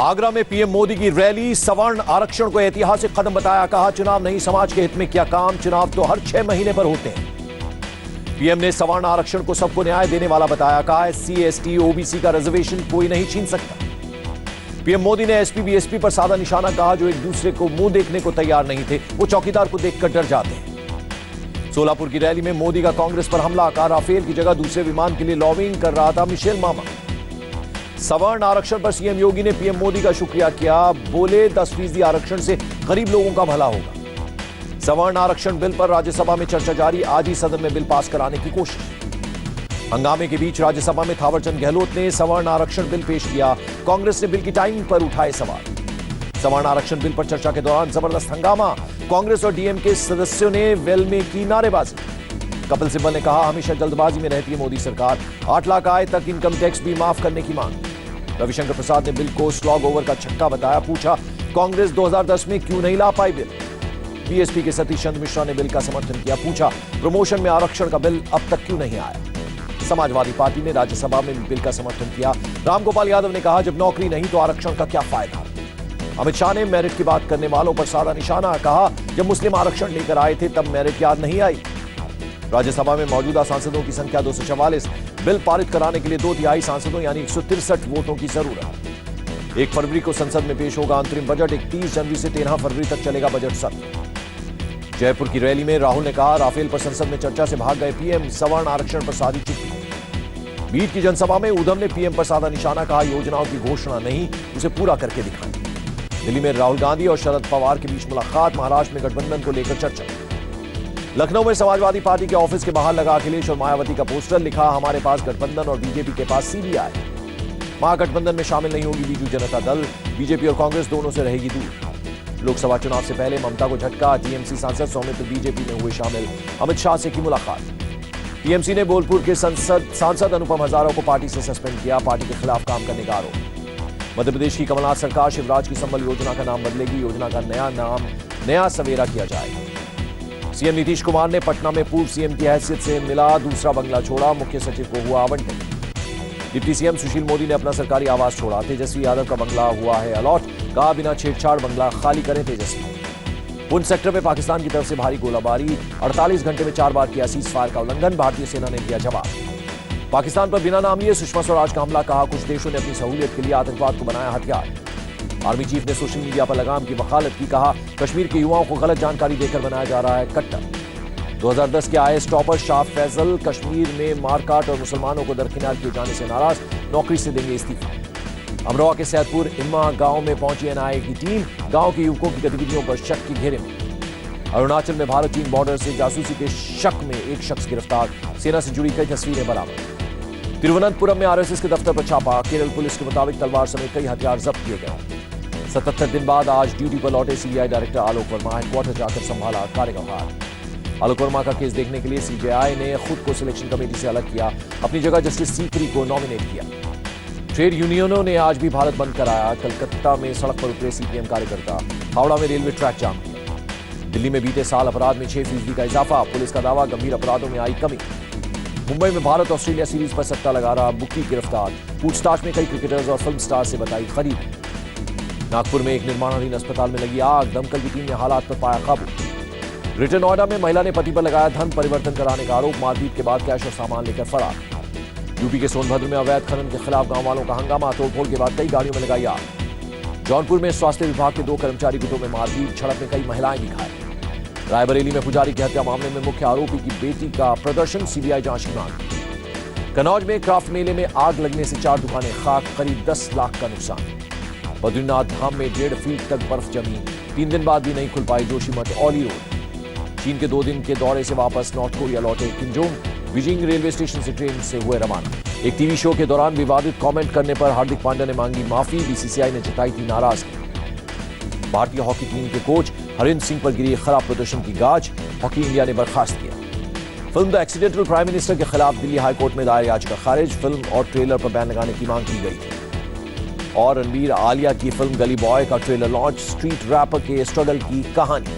आगरा में पीएम मोदी की रैली, सवर्ण आरक्षण को ऐतिहासिक कदम बताया, कहा चुनाव नहीं समाज के हित में किया काम, चुनाव तो हर 6 महीने पर होते हैं। पीएम ने सवर्ण आरक्षण को सबको न्याय देने वाला बताया, कहा एससी एसटी ओबीसी का रिजर्वेशन कोई नहीं छीन सकता। पीएम मोदी ने एसपी बीएसपी पर साधा निशाना, कहा जो एक दूसरे को मुंह देखने को तैयार नहीं थे वो चौकीदार को देखकर डर जाते हैं। सोलापुर की रैली में मोदी का कांग्रेस पर हमला, कहा राफेल की जगह दूसरे विमान के लिए लॉबिंग कर रहा था मिशेल मामा। सवर्ण आरक्षण पर सीएम योगी ने पीएम मोदी का शुक्रिया किया, बोले 10% आरक्षण से गरीब लोगों का भला होगा। सवर्ण आरक्षण बिल पर राज्यसभा में चर्चा जारी, आज ही सदन में बिल पास कराने की कोशिश। हंगामे के बीच राज्यसभा में थावरचंद गहलोत ने सवर्ण आरक्षण बिल पेश किया, कांग्रेस ने बिल की टाइमिंग पर उठाए सवाल। सवर्ण आरक्षण बिल पर चर्चा के दौरान जबरदस्त हंगामा, कांग्रेस और डीएमके सदस्यों ने वेल में की नारेबाजी। कपिल सिब्बल ने कहा हमेशा जल्दबाजी में रहती है मोदी सरकार, 8 लाख आय तक इनकम टैक्स भी माफ करने की मांग। रविशंकर प्रसाद ने बिल को स्लॉग ओवर का छक्का बताया, पूछा कांग्रेस 2010 में क्यों नहीं ला पाई बिल। बीएसपी के सतीश चंद्र मिश्रा ने बिल का समर्थन किया, पूछा प्रमोशन में आरक्षण का बिल अब तक क्यों नहीं आया। समाजवादी पार्टी ने राज्यसभा में बिल का समर्थन किया, रामगोपाल यादव ने कहा जब नौकरी नहीं तो आरक्षण का क्या फायदा। अमित शाह ने मेरिट की बात करने वालों पर साधा निशाना, कहा जब मुस्लिम आरक्षण लेकर आए थे तब मेरिट याद नहीं आई। राज्यसभा में मौजूदा सांसदों की संख्या 244, बिल पारित कराने के लिए 2/3 सांसदों यानी 163 वोटों की जरूरत। 1 फरवरी को संसद में पेश होगा अंतरिम बजट, 31 जनवरी से 13 फरवरी तक चलेगा बजट सत्र। जयपुर की रैली में राहुल ने कहा राफेल पर संसद में चर्चा से भाग गए पीएम, सवर्ण आरक्षण पर साधी चुप्पी। बीट की जनसभा में उधम ने पीएम पर साधा निशाना, कहा योजनाओं की घोषणा नहीं उसे पूरा करके दिखाएं। दिल्ली में राहुल गांधी और शरद पवार के बीच मुलाकात, महाराष्ट्र में गठबंधन को लेकर चर्चा। लखनऊ में समाजवादी पार्टी के ऑफिस के बाहर लगा अखिलेश और मायावती का पोस्टर, लिखा हमारे पास गठबंधन और बीजेपी के पास सीबीआई। महागठबंधन में शामिल नहीं होगी बीजू जनता दल, बीजेपी और कांग्रेस दोनों से रहेगी दूर। लोकसभा चुनाव से पहले ममता को झटका, टीएमसी सांसद सौमित्र बीजेपी में हुए शामिल, अमित शाह से की मुलाकात। टीएमसी ने बोलपुर के सांसद अनुपम हजारा को पार्टी से सस्पेंड किया, पार्टी के खिलाफ काम करने का आरोप। मध्य प्रदेश की कमलनाथ सरकार शिवराज की संबल योजना का नाम बदलेगी, योजना का नया नाम नया सवेरा किया जाएगा। सीएम नीतीश कुमार ने पटना में पूर्व सीएम की हैसियत से मिला, दूसरा बंगला छोड़ा, मुख्य सचिव को हुआ आवंटन। डिप्टी सीएम सुशील मोदी ने अपना सरकारी आवास छोड़ा, तेजस्वी यादव का बंगला हुआ है अलॉट, कहा बिना छेड़छाड़ बंगला खाली करें तेजस्वी। पुंछ सेक्टर में पाकिस्तान की तरफ से भारी गोलाबारी, 48 घंटे में 4 बार किया सीज फायर का उल्लंघन, भारतीय सेना ने दिया जवाब। पाकिस्तान पर बिना नाम लिए सुषमा स्वराज का हमला, कहा कुछ देशों ने अपनी सहूलियत के लिए आतंकवाद को बनाया हथियार। आर्मी चीफ ने सोशल मीडिया पर लगाम की वकालत की, कहा कश्मीर के युवाओं को गलत जानकारी देकर बनाया जा रहा है कट्टर। 2010 के आईएएस टॉपर शाह फैजल कश्मीर में मारकाट और मुसलमानों को दरकिनार किए जाने से नाराज, नौकरी से देंगे इस्तीफा। अमरोहा के सैदपुर इम्मा गांव में पहुंची एनआईए की टीम, गांव के युवकों की गतिविधियों पर शक की घेरे में। अरुणाचल में भारत चीन बॉर्डर से जासूसी के शक में एक शख्स गिरफ्तार, सेना से जुड़ी कई तस्वीरें बरामद। तिरुवनंतपुरम में आरएसएस के दफ्तर पर छापा, केरल पुलिस के मुताबिक तलवार समेत कई हथियार जब्त किए गए। 77 दिन बाद आज ड्यूटी पर लौटे सीबीआई डायरेक्टर आलोक वर्मा, हेडक्वार्टर जाकर संभाला कार्यभार। आलोक वर्मा का केस देखने के लिए सीबीआई ने खुद को सिलेक्शन कमेटी से अलग किया, अपनी जगह जस्टिस सीकरी को नॉमिनेट किया। ट्रेड यूनियनों ने आज भी भारत बंद कराया, कलकत्ता में सड़क पर उतरे सीपीएम कार्यकर्ता, हावड़ा में रेलवे ट्रैक जाम किया। दिल्ली में बीते साल अपराध में 6% का इजाफा, पुलिस का दावा गंभीर अपराधों में आई कमी। मुंबई में भारत ऑस्ट्रेलिया सीरीज पर सट्टा लगा रहा बुकी गिरफ्तार, पूछताछ में कई क्रिकेटर्स और फिल्म स्टार से बताई खरीद। नागपुर में एक निर्माणाधीन अस्पताल में लगी आग, दमकल की टीम ने हालात पर पाया काबू। ग्रेटर नोएडा में महिला ने पति पर लगाया धन परिवर्तन कराने का आरोप, मारपीट के बाद कैश और सामान लेकर फरार। यूपी के सोनभद्र में अवैध खनन के खिलाफ गांव वालों का हंगामा, तोड़फोड़ के बाद कई गाड़ियों में लगाई आग। जौनपुर में स्वास्थ्य विभाग के 2 कर्मचारी गुटों में मारपीट, झड़प में कई महिलाएं भी घायल। रायबरेली में पुजारी की हत्या मामले में मुख्य आरोपी की बेटी का प्रदर्शन, सीबीआई जांच की मांग। कन्नौज में क्राफ्ट मेले में आग लगने से 4 दुकानें खाक, करीब 10 लाख का नुकसान। बद्रीनाथ धाम में 1.5 फीट तक बर्फ जमी, 3 दिन बाद भी नहीं खुल पाई जोशीमठ औली रोड। चीन के 2 दिन के दौरे से वापस नॉर्थ कोरिया लौटे Kim Jong, Beijing railway station से ट्रेन से हुए रवाना। एक टीवी शो के दौरान विवादित कमेंट करने पर हार्दिक पांड्या ने मांगी माफी, बीसीसीआई ने जताई थी नाराजगी। भारतीय हॉकी टीम के कोच हरिंद्र सिंह पर गिरी खराब प्रदर्शन की गाज, हॉकी इंडिया ने बर्खास्त किया। Film the accidental prime minister के खिलाफ दिल्ली हाईकोर्ट में दायर याचिका खारिज, फिल्म और ट्रेलर पर बैन लगाने की मांग की गई थी। और रणबीर आलिया की फिल्म गली बॉय का ट्रेलर लॉन्च, स्ट्रीट रैपर के स्ट्रगल की कहानी।